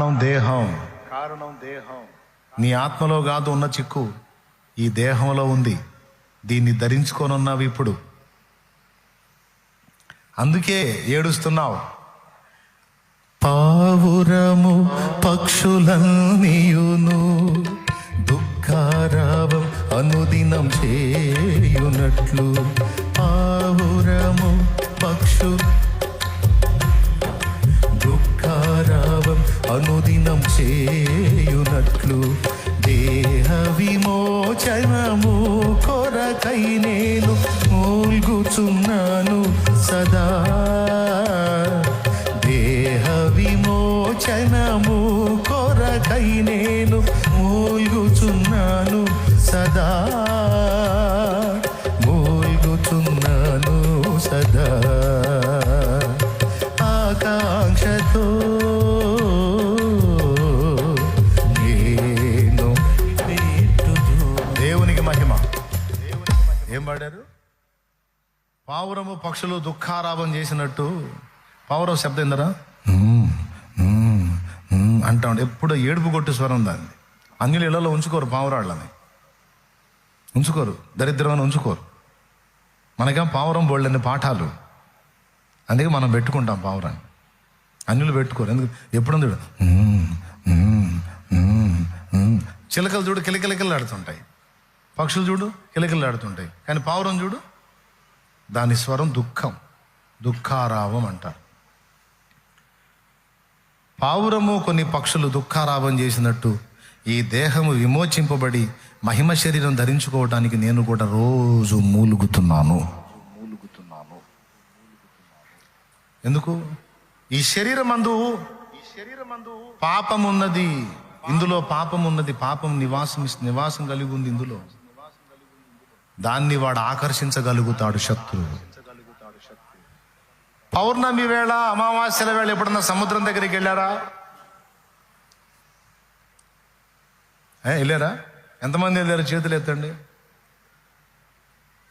కారణం దేహం. నీ ఆత్మలో కాదు ఉన్న చిక్కు, ఈ దేహంలో ఉంది. దీన్ని ధరించుకొని ఉన్నావు ఇప్పుడు, అందుకే ఏడుస్తున్నావు. పావురము పక్షులన్నీయును దుఃఖారావం అనుదినం చేయునట్లు, పావురము దుఃఖారావం అనుదినం చేయునట్లు, దేహ విమోచనము కొరకై నేను మూల్గుచున్నాను సదా. దేహ విమోచనము కొరకై నేను మూల్గుచున్నాను సదా, మూల్గుచున్నాను సదా. ఆకాంక్షతో నేను దేవునికి మహిమ. ఏం పాడారు? పావురము పక్షులు దుఃఖారాపం చేసినట్టు. పావురం శబ్దం ఏందరా అంటా ఉంటే ఎప్పుడు ఏడుపు కొట్టు స్వరం దాన్ని. అన్యుల ఇళ్లలో ఉంచుకోరు, పావురాళ్ళని ఉంచుకోరు, దరిద్రమని ఉంచుకోరు. మనకేం పావురం బోళ్ళని పాఠాలు, అందుకే మనం పెట్టుకుంటాం పావురాన్ని. అన్యులు పెట్టుకోరు, ఎందుకు? ఎప్పుడు చూడు చిలకలు చూడు కిలకిలకిలాడుతుంటాయి, పక్షులు చూడు కిలకిలాడుతుంటాయి, కానీ పావురం చూడు దాని స్వరం దుఃఖం, దుఃఖారావం అంటారు. పావురము కొన్ని పక్షులు దుఃఖారావం చేసినట్టు ఈ దేహము విమోచింపబడి మహిమ శరీరం ధరించుకోవడానికి నేను కూడా రోజు మూలుగుతున్నాను. ఎందుకు? ఈ శరీరమందు పాపం ఉన్నది, ఇందులో పాపం ఉన్నది, పాపం నివాసం కలిగి ఉంది ఇందులో. దాన్ని వాడు ఆకర్షించగలుగుతాడు శత్రువు. పౌర్ణమి వేళ, అమావాస్యల వేళ ఎప్పుడన్నా సముద్రం దగ్గరికి వెళ్ళారా? వెళ్ళారా? ఎంతమంది వెళ్ళారు? చేతులు ఎత్తండి.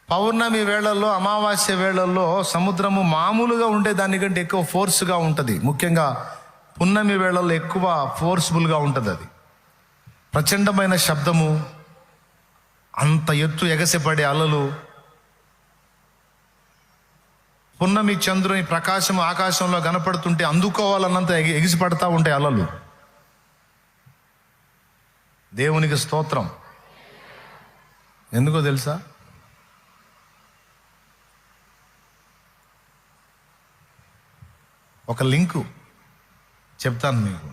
పౌర్ణమి వేళల్లో, అమావాస్య వేళల్లో సముద్రము మామూలుగా ఉండే దానికంటే ఎక్కువ ఫోర్స్గా ఉంటుంది. ముఖ్యంగా పున్నమి వేళల్లో ఎక్కువ ఫోర్స్ఫుల్గా ఉంటుంది. అది ప్రచండమైన శబ్దము, అంత ఎత్తు ఎగసిపడే అలలు, పున్నమి చంద్రుని ప్రకాశం ఆకాశంలో కనపడుతుంటే అందుకోవాలన్నంత ఎగిసిపడతా ఉంటాయి అలలు. దేవునికి స్తోత్రం. ఎందుకో తెలుసా? ఒక లింకు చెప్తాను మీకు.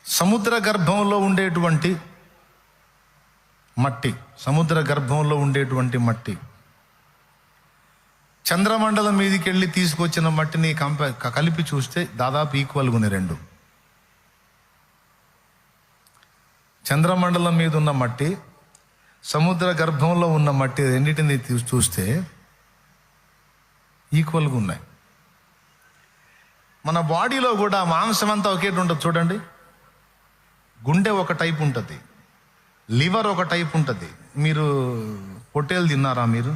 సముద్ర గర్భంలో ఉండేటువంటి మట్టి, సముద్ర గర్భంలో ఉండేటువంటి మట్టి చంద్రమండలం మీదకి వెళ్ళి తీసుకొచ్చిన మట్టిని కలిపి చూస్తే దాదాపు ఈక్వల్గా ఉన్నాయి రెండు. చంద్రమండలం మీద ఉన్న మట్టి, సముద్ర గర్భంలో ఉన్న మట్టి, రెండింటిని చూస్తే ఈక్వల్గా ఉన్నాయి. మన బాడీలో కూడా మాంసం అంతా ఒకేటి ఉంటుంది చూడండి. గుండె ఒక టైప్ ఉంటుంది, లివర్ ఒక టైప్ ఉంటుంది. మీరు పొట్టేలు తిన్నారా? మీరు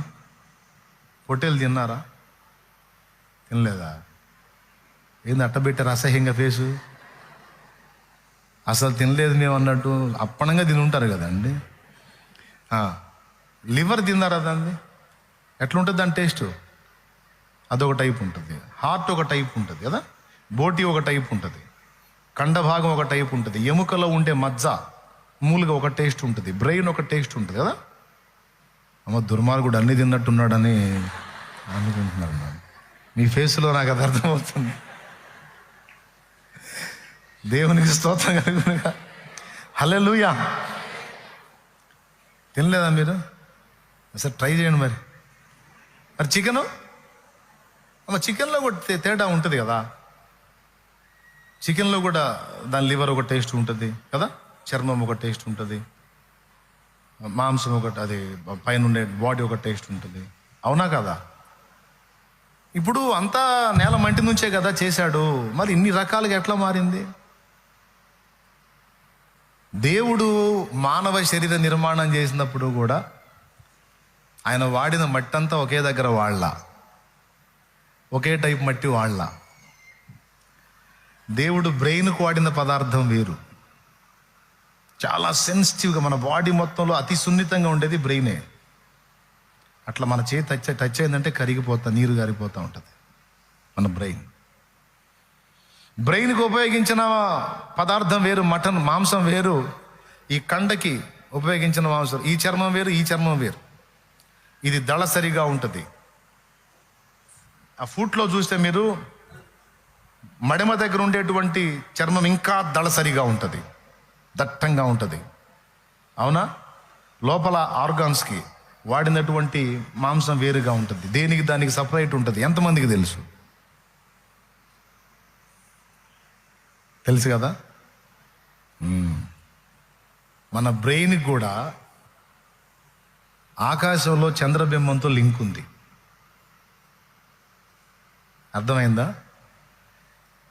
పొట్టేలు తిన్నారా? తినలేదా? ఏంది అట్టబెట్టారు అసహ్యంగా ఫేసు? అసలు తినలేదు మేము అన్నట్టు అప్పనంగా తిని ఉంటారు కదండి. లివర్ తిన్నారా? దాన్ని ఎట్లుంటుంది దాని టేస్ట్? అదొక టైప్ ఉంటుంది. హార్ట్ ఒక టైప్ ఉంటుంది కదా, బోటి ఒక టైప్ ఉంటుంది, కండభాగం ఒక టైప్ ఉంటుంది, ఎముకలో ఉండే మజ్జ మూలుగా ఒక టేస్ట్ ఉంటుంది, బ్రెయిన్ ఒక టేస్ట్ ఉంటుంది కదా. అమ్మ దుర్మార్గుడు అన్ని తిన్నట్టున్నాడని అనుకుంటున్నాను. మీ ఫేస్లో నాకు అది అర్థమవుతుంది. దేవునికి స్తోత్రం కలుగునుగా. హల్లెలూయా. తినలేదా మీరు? అసలు ట్రై చేయండి. మరి చికెను, అమ్మ చికెన్లో కూడా తేడా ఉంటుంది కదా. చికెన్లో కూడా దాని లివర్ ఒక టేస్ట్ ఉంటుంది కదా, చర్మం ఒక టేస్ట్ ఉంటుంది, మాంసం ఒకటి, అది పైన ఉండే బాడీ ఒక టేస్ట్ ఉంటుంది. అవునా కదా? ఇప్పుడు అంతా నేల మంటి నుంచే కదా చేశాడు, మరి ఇన్ని రకాలుగా ఎట్లా మారింది? దేవుడు మానవ శరీర నిర్మాణం చేసినప్పుడు కూడా ఆయన వాడిన మట్టి అంతా ఒకే దగ్గర వాళ్ళ, ఒకే టైప్ మట్టి వాళ్ళ. దేవుడు బ్రెయిన్కు వాడిన పదార్థం వేరు. చాలా సెన్సిటివ్గా మన బాడీ మొత్తంలో అతి సున్నితంగా ఉండేది బ్రెయినే. అట్లా మన చేతి టచ్ అయిందంటే కరిగిపోతా, నీరు గారిపోతూ ఉంటుంది మన బ్రెయిన్. బ్రెయిన్కి ఉపయోగించిన పదార్థం వేరు, మటన్ మాంసం వేరు, ఈ కండకి ఉపయోగించిన మాంసం, ఈ చర్మం వేరు, ఈ చర్మం వేరు. ఇది దళసరిగా ఉంటుంది. ఆ ఫుట్లో చూస్తే మీరు మడిమ దగ్గర ఉండేటువంటి చర్మం ఇంకా దళసరిగా ఉంటుంది, దట్టంగా ఉంటుంది. అవునా? లోపల ఆర్గాన్స్కి వాడినటువంటి మాంసం వేరుగా ఉంటుంది. దేనికి దానికి సపరేట్ ఉంటుంది. ఎంతమందికి తెలుసు? తెలుసు కదా. మన బ్రెయిన్కి కూడా ఆకాశంలో చంద్రబింబంతో లింక్ ఉంది. అర్థమైందా?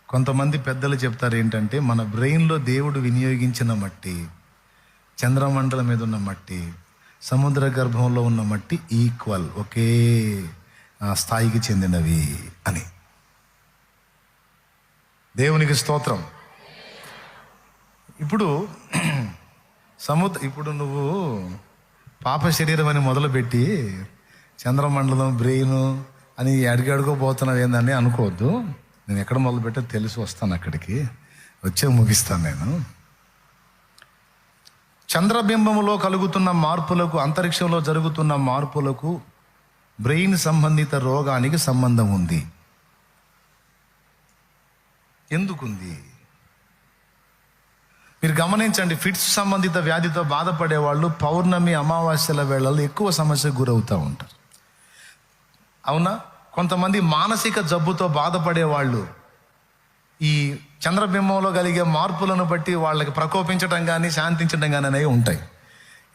కొంతమంది పెద్దలు చెప్తారు ఏంటంటే, మన బ్రెయిన్లో దేవుడు వినియోగించిన మట్టి, చంద్రమండలం మీద ఉన్న మట్టి, సముద్ర గర్భంలో ఉన్న మట్టి ఈక్వల్, ఒకే స్థాయికి చెందినవి అని. దేవునికి స్తోత్రం. ఇప్పుడు ఇప్పుడు నువ్వు పాప శరీరం అని మొదలుపెట్టి చంద్రమండలం, బ్రెయిన్ అని అడుగడుకోబోతున్నావు ఏందని అనుకోవద్దు. నేను ఎక్కడ మొదలుపెట్టా తెలిసి వస్తాను, అక్కడికి వచ్చే ముగిస్తాను నేను. చంద్రబింబములో కలుగుతున్న మార్పులకు, అంతరిక్షంలో జరుగుతున్న మార్పులకు బ్రెయిన్ సంబంధిత రోగానికి సంబంధం ఉంది. ఎందుకుంది మీరు గమనించండి. ఫిట్స్ సంబంధిత వ్యాధితో బాధపడే వాళ్ళు పౌర్ణమి, అమావాస్యల వేళల్లో ఎక్కువ సమస్యకు గురవుతూ ఉంటారు. అవునా? కొంతమంది మానసిక జబ్బుతో బాధపడే వాళ్ళు ఈ చంద్రబింబంలో కలిగే మార్పులను బట్టి వాళ్ళకి ప్రకోపించడం కానీ శాంతించడం కానీ అనేవి ఉంటాయి.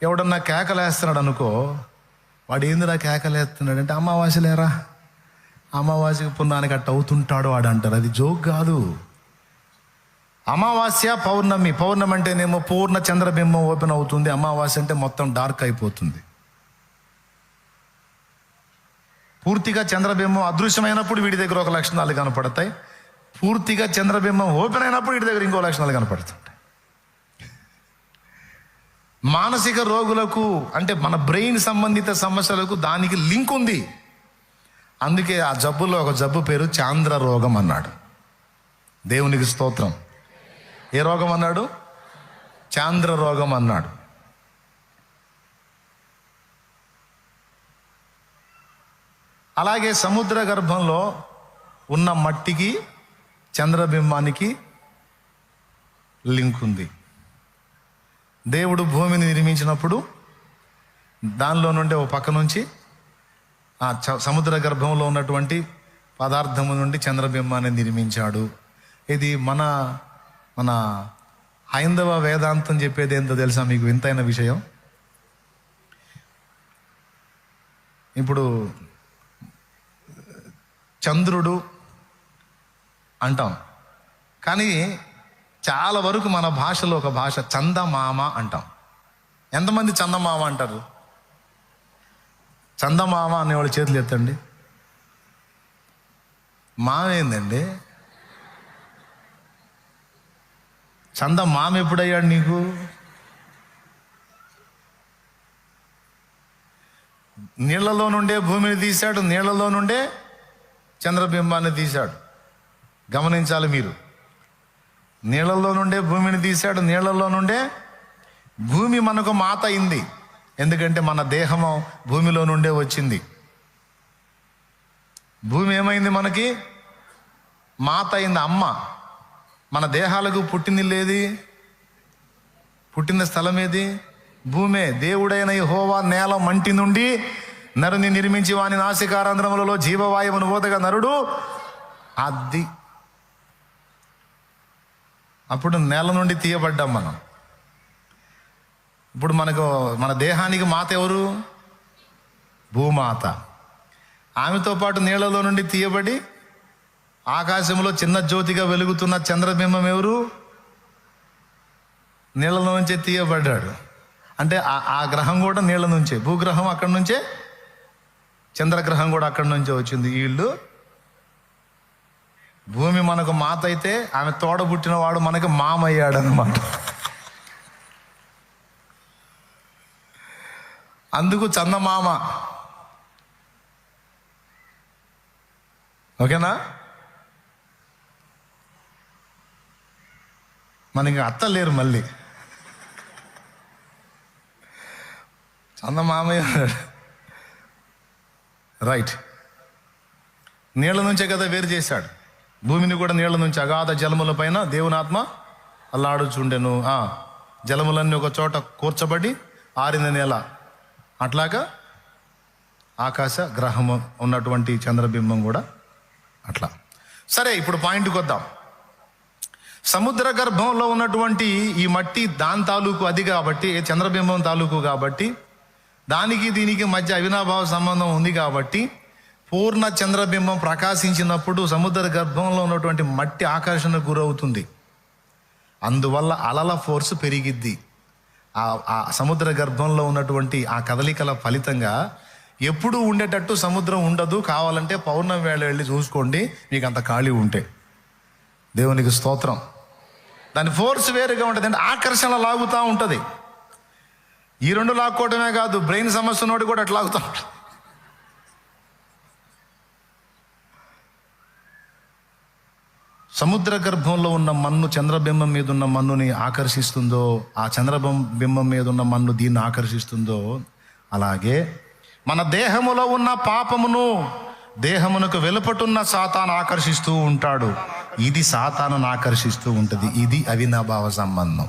ఎవడన్నా కేకలేస్తున్నాడు అనుకో, వాడు ఏందిరా కేకలేస్తున్నాడు అంటే, అమావాస్యలేరా, అమావాస్యకి పున్నానికి అట్ట అవుతుంటాడు వాడు అంటారు. అది జోక్ కాదు. అమావాస్య, పౌర్ణమి. పౌర్ణమి అంటేనేమో పూర్ణ చంద్రబింబం ఓపెన్ అవుతుంది, అమావాస్య అంటే మొత్తం డార్క్ అయిపోతుంది. పూర్తిగా చంద్రబింబం అదృశ్యమైనప్పుడు వీడి దగ్గర ఒక లక్షణాలు కనపడతాయి, పూర్తిగా చంద్రబింబం ఓపెన్ అయినప్పుడు వీడి దగ్గర ఇంకో లక్షణాలు కనపడుతుంటాయి. మానసిక రోగులకు అంటే మన బ్రెయిన్ సంబంధిత సమస్యలకు దానికి లింక్ ఉంది. అందుకే ఆ జబ్బులో ఒక జబ్బు పేరు చాంద్ర రోగం అన్నాడు. దేవునికి స్తోత్రం. ఏ రోగం అన్నాడు? చాంద్ర రోగం అన్నాడు. అలాగే సముద్ర గర్భంలో ఉన్న మట్టికి చంద్రబింబానికి లింక్ ఉంది. దేవుడు భూమిని నిర్మించినప్పుడు దానిలో నుండి ఒక పక్క నుంచి ఆ సముద్ర గర్భంలో ఉన్నటువంటి పదార్థము నుండి చంద్రబింబాన్ని నిర్మించాడు. ఇది మన హైందవ వేదాంతం చెప్పేది ఏంటో తెలుసా మీకు? వింతైన విషయం. ఇప్పుడు చంద్రుడు అంటాం, కానీ చాలా వరకు మన భాషలో ఒక భాష చందమామ అంటాం. ఎంతమంది చందమామ అంటారు? చందమామ అనేవాళ్ళు చేతులు ఎత్తండి. మామేందండి? చందమామ ఎప్పుడయ్యాడు నీకు? నీళ్లలో నుండే భూమిని తీశాడు, నీళ్లలో నుండే చంద్రబింబాన్ని తీశాడు. గమనించాలి మీరు. నీళ్లలో నుండే భూమిని తీశాడు, నీళ్లలో నుండే భూమి మనకు మాత అయింది. ఎందుకంటే మన దేహము భూమిలో నుండే వచ్చింది. భూమి ఏమైంది? మనకి మాత అయింది, అమ్మ. మన దేహాలకు పుట్టినిల్లేది, పుట్టిన స్థలం ఏది? భూమే. దేవుడైన యెహోవా నేల మంటి నుండి నరుని నిర్మించి వాని నాసికారంధ్రములలో జీవవాయువును ఊదగా నరుడు అది. అప్పుడు నేల నుండి తీయబడ్డాం మనం. ఇప్పుడు మన దేహానికి మాత ఎవరు? భూమాత. ఆమెతో పాటు నీళ్లలో నుండి తీయబడి ఆకాశంలో చిన్న జ్యోతిగా వెలుగుతున్న చంద్రబింబం ఎవరు? నీళ్ల నుంచే తీయబడ్డాడు. అంటే ఆ గ్రహం కూడా నీళ్ల నుంచే, భూగ్రహం అక్కడి నుంచే, చంద్రగ్రహం కూడా అక్కడి నుంచే వచ్చింది. వీళ్ళు భూమి మనకు మాత అయితే ఆమె తోడబుట్టిన వాడు మనకి మామయ్యాడు అనమాట. అందుకు చందమామ. ఓకేనా? మనకి అత్త లేరు, మళ్ళీ చందమామయ్య. రైట్. నీళ్ల నుంచే కదా వేరు చేశాడు. భూమిని కూడా నీళ్ల నుంచి, అగాధ జలముల పైన దేవుని ఆత్మ అల్లాడుచుండెను. జలములన్నీ ఒక చోట కూర్చబడి ఆరిన నేల. అట్లాగా ఆకాశ గ్రహము ఉన్నటువంటి చంద్రబింబం కూడా అట్లా. సరే, ఇప్పుడు పాయింట్కి వద్దాం. సముద్ర గర్భంలో ఉన్నటువంటి ఈ మట్టి దాని తాలూకు అది కాబట్టి, చంద్రబింబం తాలూకు కాబట్టి, దానికి దీనికి మధ్య అవినాభావ సంబంధం ఉంది కాబట్టి, పూర్ణ చంద్రబింబం ప్రకాశించినప్పుడు సముద్ర గర్భంలో ఉన్నటువంటి మట్టి ఆకర్షణకు గురవుతుంది. అందువల్ల అలల ఫోర్స్ పెరిగిద్ది. ఆ సముద్ర గర్భంలో ఉన్నటువంటి ఆ కదలికల ఫలితంగా ఎప్పుడూ ఉండేటట్టు సముద్రం ఉండదు. కావాలంటే పౌర్ణమి వేళ వెళ్ళి చూసుకోండి, మీకు అంత ఖాళీ ఉంటే. దేవునికి స్తోత్రం. దాని ఫోర్స్ వేరుగా ఉంటుంది, అంటే ఆకర్షణ లాగుతూ ఉంటుంది. ఈ రెండు లాక్కోవటమే కాదు, బ్రెయిన్ సమస్య నోటి కూడా అట్లా లాగుతూ ఉంటుంది. సముద్ర గర్భంలో ఉన్న మన్ను చంద్రబింబం మీద ఉన్న మన్నుని ఆకర్షిస్తుందో, ఆ చంద్రబింబం మీద ఉన్న మన్ను దీన్ని ఆకర్షిస్తుందో, అలాగే మన దేహములో ఉన్న పాపమును దేహమునకు వెలుపటున్న సాతాను ఆకర్షిస్తూ ఉంటాడు. ఇది సాతానును ఆకర్షిస్తూ ఉంటుంది. ఇది అవినాభావ సంబంధం.